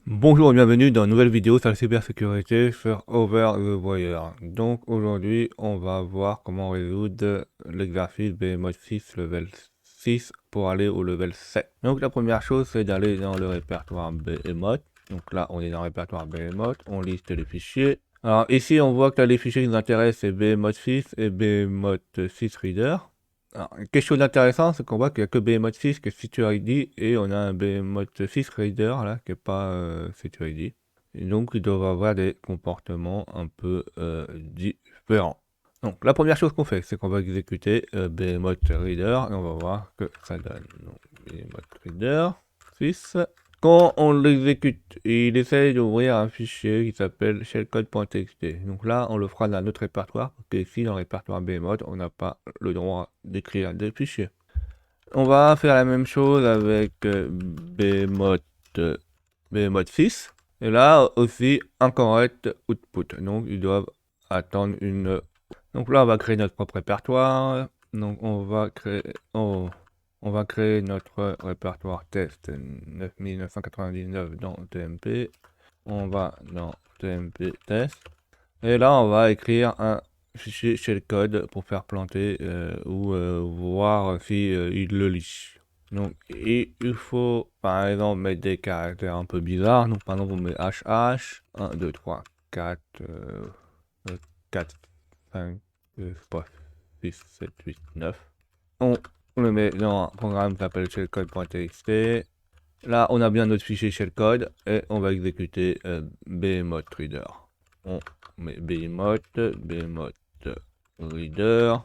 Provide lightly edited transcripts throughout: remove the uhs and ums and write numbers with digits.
Bonjour et bienvenue dans une nouvelle vidéo sur la cybersécurité sur Over the Wire. Donc aujourd'hui on va voir comment résoudre l'exercice BMod 6 level 6 pour aller au level 7. Donc la première chose c'est d'aller dans le répertoire BMod. Donc là on est dans le répertoire BMod, on liste les fichiers. Alors ici on voit que là, les fichiers qui nous intéressent c'est BMod 6 et BMod 6 Reader. Alors, quelque chose d'intéressant, c'est qu'on voit qu'il n'y a que BMod 6 qui est Feature ID et on a un BMod 6 Reader là qui n'est pas Feature ID. Et donc ils doivent avoir des comportements un peu différents. Donc la première chose qu'on fait, c'est qu'on va exécuter BMod Reader et on va voir que ça donne. Donc BMod Reader 6. Quand on l'exécute, il essaye d'ouvrir un fichier qui s'appelle shellcode.txt. Donc là, on le fera dans notre répertoire, parce que ici, dans le répertoire BMod, on n'a pas le droit d'écrire des fichiers. On va faire la même chose avec BMod 6. Et là aussi, incorrect output. Donc, ils doivent attendre une... Donc là, on va créer notre propre répertoire. Donc, on va créer notre répertoire test 9999 dans TMP. On va dans TMP test. Et là, on va écrire un fichier shellcode pour faire planter ou voir si il le lit. Donc, il faut par exemple mettre des caractères un peu bizarres. Donc, par exemple, on met HH 1, 2, 3, 4, 4, 5, 6, 7, 8, 9. On le met dans un programme qui s'appelle shellcode.txt. Là, on a bien notre fichier shellcode et on va exécuter bmod reader. On met bmod reader,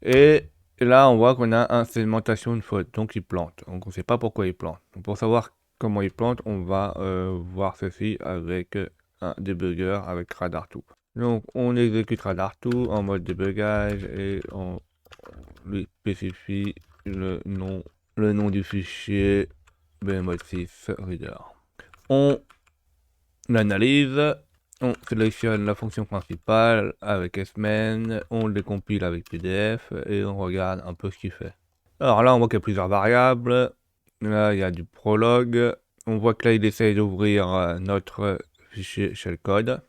et là, on voit qu'on a une segmentation de faute, donc il plante. Donc on ne sait pas pourquoi il plante. Donc, pour savoir comment il plante, on va voir ceci avec un debugger avec Radar2. Donc on exécute Radar2 en mode débugage et on lui spécifie le nom du fichier bmod6 reader. On l'analyse, on sélectionne la fonction principale avec smain, on le décompile avec PDF et on regarde un peu ce qu'il fait. Alors là, on voit qu'il y a plusieurs variables. Là, il y a du prologue. On voit que là, il essaye d'ouvrir notre fichier shellcode.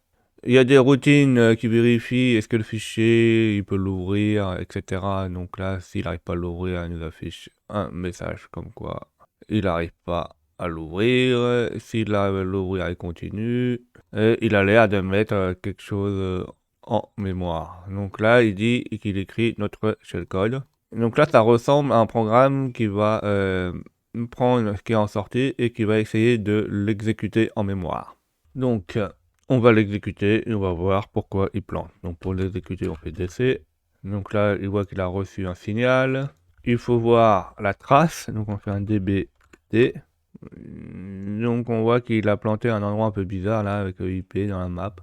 Il y a des routines qui vérifient est-ce que le fichier, il peut l'ouvrir, etc. Donc là, s'il n'arrive pas à l'ouvrir, il nous affiche un message comme quoi il n'arrive pas à l'ouvrir. S'il arrive à l'ouvrir, il continue. Et il a l'air de mettre quelque chose en mémoire. Donc là, il dit qu'il écrit notre shellcode. Donc là, ça ressemble à un programme qui va prendre ce qui est en sortie et qui va essayer de l'exécuter en mémoire. Donc, on va l'exécuter et on va voir pourquoi il plante. Donc pour l'exécuter, on fait DC. Donc là, il voit qu'il a reçu un signal. Il faut voir la trace. Donc on fait un dbt. Donc on voit qu'il a planté un endroit un peu bizarre là avec EIP dans la map.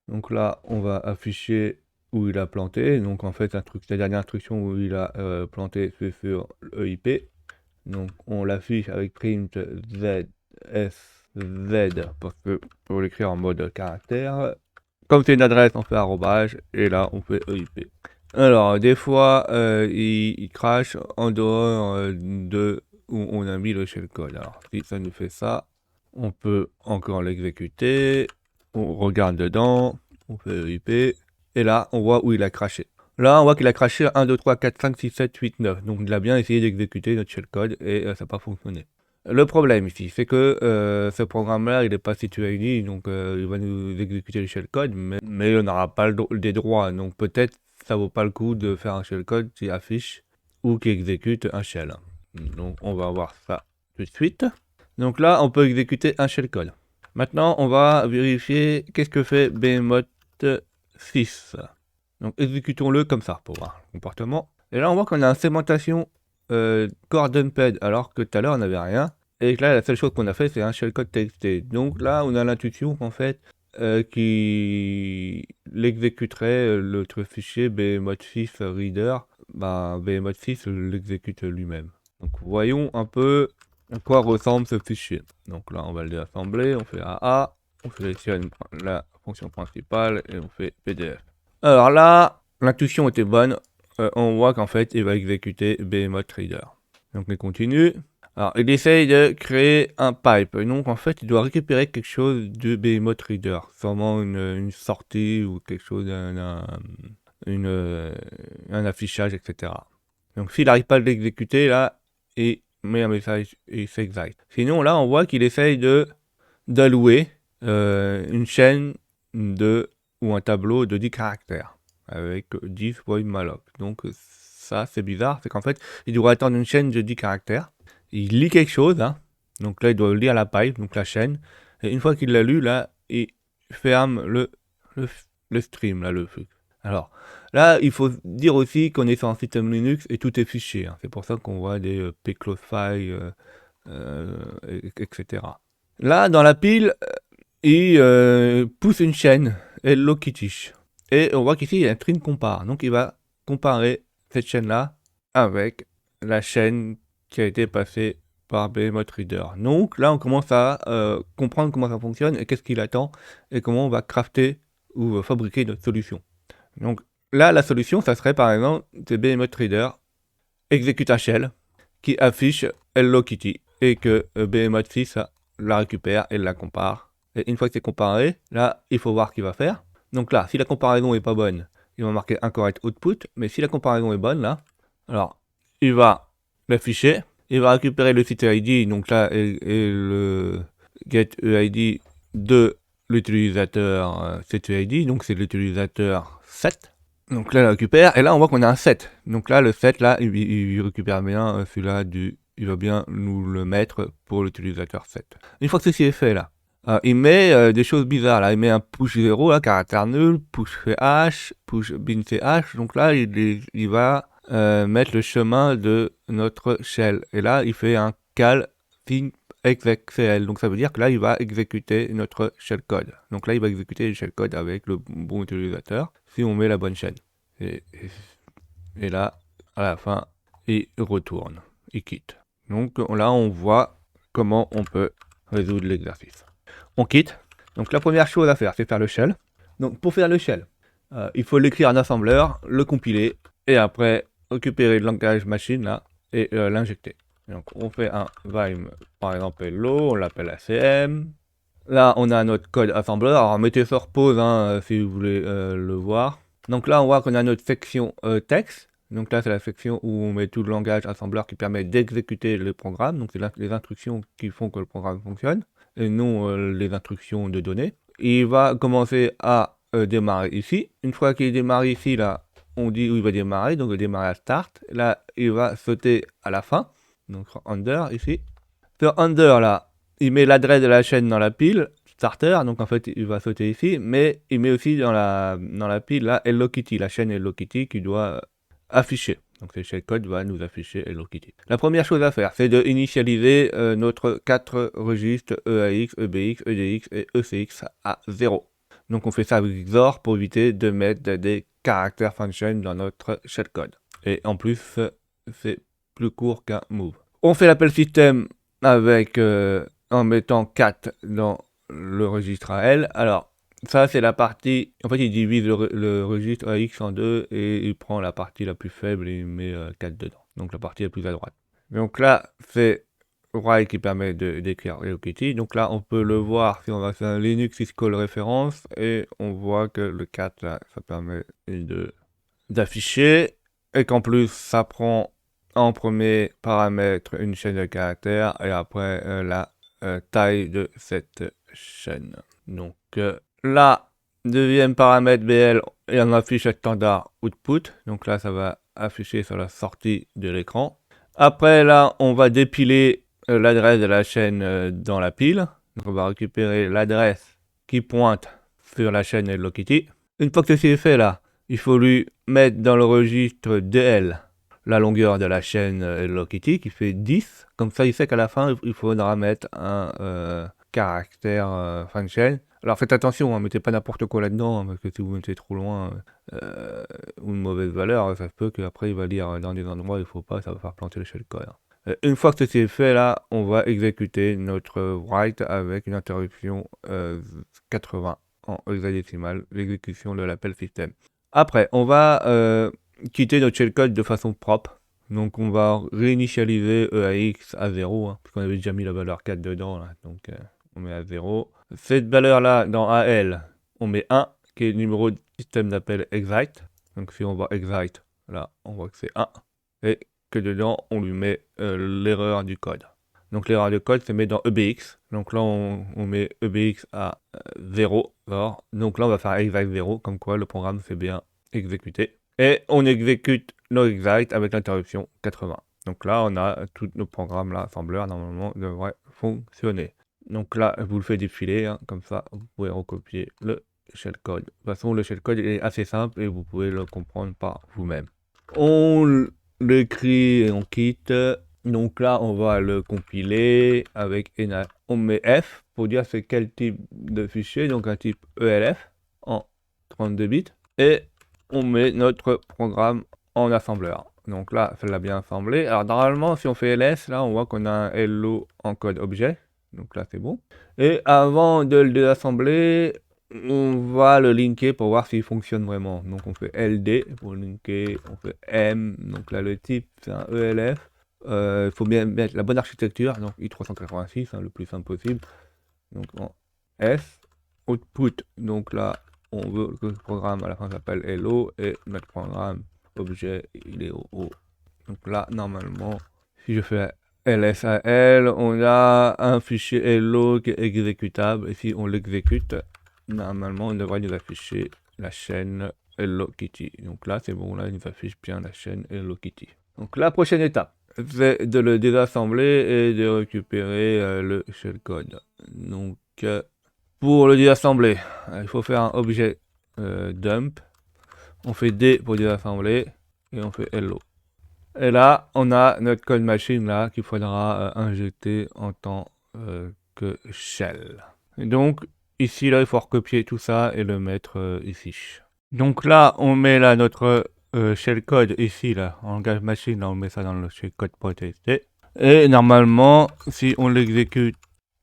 Donc là, on va afficher où il a planté. Donc en fait, la dernière instruction où il a planté, c'est sur EIP. Donc on l'affiche avec print ZSZ pour l'écrire en mode caractère. Comme c'est une adresse, on fait arrobage et là on fait EIP. Alors des fois il crache en dehors de où on a mis le shellcode. Alors si ça nous fait ça, on peut encore l'exécuter. On regarde dedans, on fait EIP et là on voit où il a craché. Là, on voit qu'il a craché 1, 2, 3, 4, 5, 6, 7, 8, 9. Donc, il a bien essayé d'exécuter notre shellcode et ça n'a pas fonctionné. Le problème ici, c'est que ce programme-là, il n'est pas situé ID, donc il va nous exécuter le shellcode, mais on n'aura pas des droits. Donc, peut-être ça vaut pas le coup de faire un shellcode qui affiche ou qui exécute un shell. Donc, on va voir ça tout de suite. Donc là, on peut exécuter un shellcode. Maintenant, on va vérifier qu'est-ce que fait bmod 6. Donc exécutons-le comme ça pour voir le comportement. Et là on voit qu'on a une segmentation coordonped alors que tout à l'heure on n'avait rien. Et là la seule chose qu'on a fait c'est un shellcode txt. Donc là on a l'intuition qu'en fait qui l'exécuterait l'autre fichier bmod6 reader. Bah bmod6 l'exécute lui-même. Donc voyons un peu à quoi ressemble ce fichier. Donc là on va le déassembler, on fait AA, on sélectionne la fonction principale et on fait PDF. Alors là, l'intuition était bonne. On voit qu'en fait, il va exécuter bmod reader. Donc on continue. Alors, il essaye de créer un pipe. Et donc, en fait, il doit récupérer quelque chose de Behemoth Reader. Sûrement une sortie ou quelque chose, un affichage, etc. Donc, s'il n'arrive pas à l'exécuter, là, il met un message et il s'exite. Sinon, là, on voit qu'il essaye d'allouer une chaîne ou un tableau de 10 caractères avec 10 void malloc. Donc, ça, c'est bizarre. C'est qu'en fait, il doit attendre une chaîne de 10 caractères. Il lit quelque chose, hein. Donc là, il doit lire la pipe, donc la chaîne. Et une fois qu'il l'a lu, là, il ferme le stream, là, le truc. Alors, là, il faut dire aussi qu'on est sur un système Linux et tout est fichier. Hein. C'est pour ça qu'on voit des pclose files, etc. Là, dans la pile, il pousse une chaîne, Hello Kitty. Et on voit qu'ici, il y a un string compare. Donc, il va comparer cette chaîne-là avec la chaîne qui a été passée par Behemoth Reader. Donc, là, on commence à comprendre comment ça fonctionne et qu'est-ce qu'il attend et comment on va crafter ou fabriquer notre solution. Donc, là, la solution, ça serait par exemple, c'est Behemoth Reader exécute un shell qui affiche Hello Kitty et que Behemoth 6 la récupère et la compare. Et une fois que c'est comparé, là, il faut voir ce qu'il va faire. Donc là, si la comparaison est pas bonne, il va marquer incorrect output. Mais si la comparaison est bonne, là, alors, il va l'afficher. Il va récupérer le site ID, donc là, et le get EID de l'utilisateur CTID, donc c'est l'utilisateur 7. Donc là, il récupère, et là, on voit qu'on a un 7. Donc là, le 7, là, il récupère bien celui-là il va bien nous le mettre pour l'utilisateur 7. Une fois que ceci est fait, là, il met des choses bizarres, là. Il met un push 0, là, caractère nul, push ch, push bin ch. Donc là, il va mettre le chemin de notre shell. Et là, il fait un cal fin execl. Donc ça veut dire que là, il va exécuter notre shellcode. Donc là, il va exécuter le shellcode avec le bon utilisateur si on met la bonne chaîne. Et là, à la fin, il retourne, il quitte. Donc là, on voit comment on peut résoudre l'exercice. On quitte. Donc la première chose à faire, c'est faire le shell. Donc pour faire le shell, il faut l'écrire en assembleur, le compiler, et après récupérer le langage machine là, et l'injecter. Donc on fait un vime, par exemple hello, on l'appelle ACM. Là on a notre code assembleur, alors mettez sur pause hein, si vous voulez le voir. Donc là on voit qu'on a notre section texte. Donc là c'est la section où on met tout le langage assembleur qui permet d'exécuter le programme. Donc c'est les instructions qui font que le programme fonctionne, et non les instructions de données. Il va commencer à démarrer ici. Une fois qu'il démarre ici, là, on dit où il va démarrer, donc il va démarrer à start. Là, il va sauter à la fin, donc sur under ici. Sur under, là, il met l'adresse de la chaîne dans la pile starter, donc en fait, il va sauter ici, mais il met aussi dans la pile, là, Hello Kitty, la chaîne Hello Kitty qui doit afficher. Donc le shellcode va nous afficher Hello Kitty. La première chose à faire, c'est de initialiser notre 4 registres EAX, EBX, EDX et ECX à 0. Donc on fait ça avec XOR pour éviter de mettre des caractères function dans notre shellcode. Et en plus, c'est plus court qu'un move. On fait l'appel système avec en mettant 4 dans le registre AL. Alors, ça c'est la partie, en fait il divise le registre AX en deux et il prend la partie la plus faible et il met 4 dedans. Donc la partie la plus à droite. Donc là, c'est write qui permet d'écrire Hello Kitty. Donc là, on peut le voir si on va sur un Linux syscall référence et on voit que le 4 là, ça permet d'afficher et qu'en plus ça prend en premier paramètre une chaîne de caractères et après la taille de cette chaîne. Donc là, deuxième paramètre BL, et on affiche le standard output. Donc là, ça va afficher sur la sortie de l'écran. Après là, on va dépiler l'adresse de la chaîne dans la pile. Donc on va récupérer l'adresse qui pointe sur la chaîne Hello Kitty. Une fois que ceci est fait là, il faut lui mettre dans le registre DL la longueur de la chaîne Hello Kitty qui fait 10. Comme ça, il sait qu'à la fin, il faudra mettre un caractère function. Alors faites attention, hein, mettez pas n'importe quoi là-dedans, hein, parce que si vous mettez trop loin ou une mauvaise valeur, ça se peut qu'après il va lire dans des endroits où il faut pas, ça va faire planter le shellcode. Une fois que ceci est fait, là, on va exécuter notre write avec une interruption 80 en hexadécimal, l'exécution de l'appel système. Après, on va quitter notre shellcode de façon propre. Donc on va réinitialiser EAX à 0, hein, parce qu'on avait déjà mis la valeur 4 dedans, là. Donc on met à 0. Cette valeur-là, dans AL, on met 1, qui est le numéro de système d'appel excite. Donc si on voit excite, là, on voit que c'est 1. Et que dedans, on lui met l'erreur du code. Donc l'erreur de code se met dans EBX. Donc là, on met EBX à 0. Alors, donc là, on va faire excite 0, comme quoi le programme s'est bien exécuté. Et on exécute no excite avec l'interruption 80. Donc là, on a tous nos programmes là, assembleurs, normalement, devraient fonctionner. Donc là, je vous le fais défiler, hein, comme ça, vous pouvez recopier le shellcode. De toute façon, le shellcode est assez simple et vous pouvez le comprendre par vous-même. On l'écrit et on quitte. Donc là, on va le compiler avec ENA. On met F pour dire c'est quel type de fichier, donc un type ELF en 32 bits. Et on met notre programme en assembleur. Donc là, ça l'a bien assemblé. Alors normalement, si on fait ls, là, on voit qu'on a un hello en code objet. Donc là, c'est bon. Et avant de le désassembler, on va le linker pour voir s'il fonctionne vraiment. Donc on fait LD pour linker, on fait M. Donc là, le type, c'est un ELF. Il faut bien mettre la bonne architecture, donc i386, hein, le plus simple possible. Donc en S, output, donc là, on veut que le programme à la fin s'appelle hello et notre programme objet, il est au haut. Donc là, normalement, si je fais lsal, on a un fichier hello qui est exécutable et si on l'exécute, normalement, on devrait nous afficher la chaîne Hello Kitty. Donc là, c'est bon, là, il nous affiche bien la chaîne Hello Kitty. Donc la prochaine étape, c'est de le désassembler et de récupérer le shellcode. Donc pour le désassembler, il faut faire un objet dump. On fait D pour désassembler et on fait hello. Et là, on a notre code machine là qu'il faudra injecter en tant que shell. Et donc ici là, il faut recopier tout ça et le mettre ici. Donc là, on met là notre shellcode ici là en langage machine, là on met ça dans le shellcode.txt. Et normalement, si on l'exécute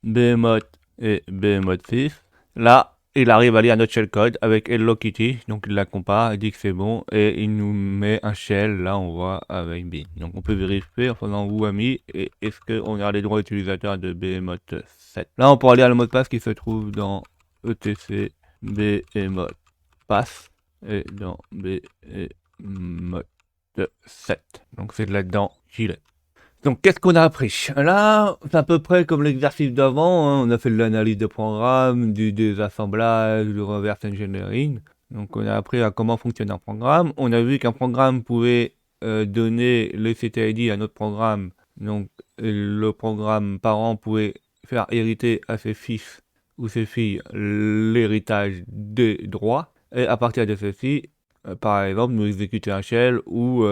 bmod et bmod 6, là, il arrive à lire notre shellcode avec Hello Kitty, donc il la compare, il dit que c'est bon, et il nous met un shell, là on voit avec bin. Donc on peut vérifier en faisant whoami, et est-ce qu'on a les droits utilisateurs de bmod 7. Là on pourra lire le mot de passe qui se trouve dans etc bmod pass, et dans bmod 7. Donc c'est là-dedans qu'il est. Donc, qu'est-ce qu'on a appris? Là, c'est à peu près comme l'exercice d'avant, hein. On a fait de l'analyse de programme, du désassemblage, du reverse engineering. Donc, on a appris à comment fonctionne un programme. On a vu qu'un programme pouvait donner le CTID à notre programme. Donc, le programme parent pouvait faire hériter à ses fils ou ses filles l'héritage des droits. Et à partir de ceci, par exemple, nous exécuter un shell ou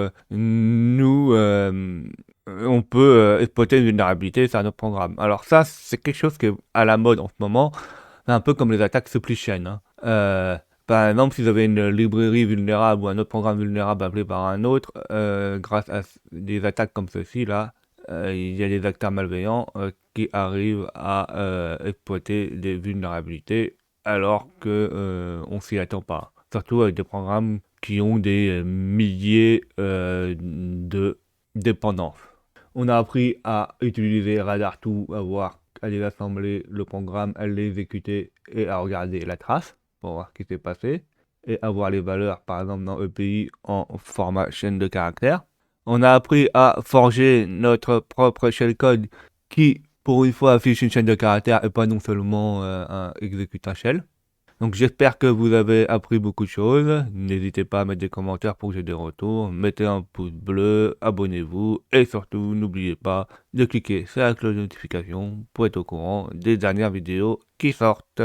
on peut exploiter une vulnérabilité sur notre programme. Alors ça, c'est quelque chose qui est à la mode en ce moment. C'est un peu comme les attaques supply chain. Hein. Par exemple, si vous avez une librairie vulnérable ou un autre programme vulnérable appelé par un autre, grâce à des attaques comme ceci, là, il y a des acteurs malveillants qui arrivent à exploiter des vulnérabilités alors que on s'y attend pas. Surtout avec des programmes qui ont des milliers de dépendances. On a appris à utiliser Radar2, à désassembler le programme, à l'exécuter et à regarder la trace pour voir ce qui s'est passé et avoir les valeurs par exemple dans EPI en format chaîne de caractères. On a appris à forger notre propre shellcode qui pour une fois affiche une chaîne de caractères et pas non seulement un exécutant shell. Donc j'espère que vous avez appris beaucoup de choses. N'hésitez pas à mettre des commentaires pour que j'ai des retours. Mettez un pouce bleu, abonnez-vous et surtout n'oubliez pas de cliquer sur la cloche de notification pour être au courant des dernières vidéos qui sortent.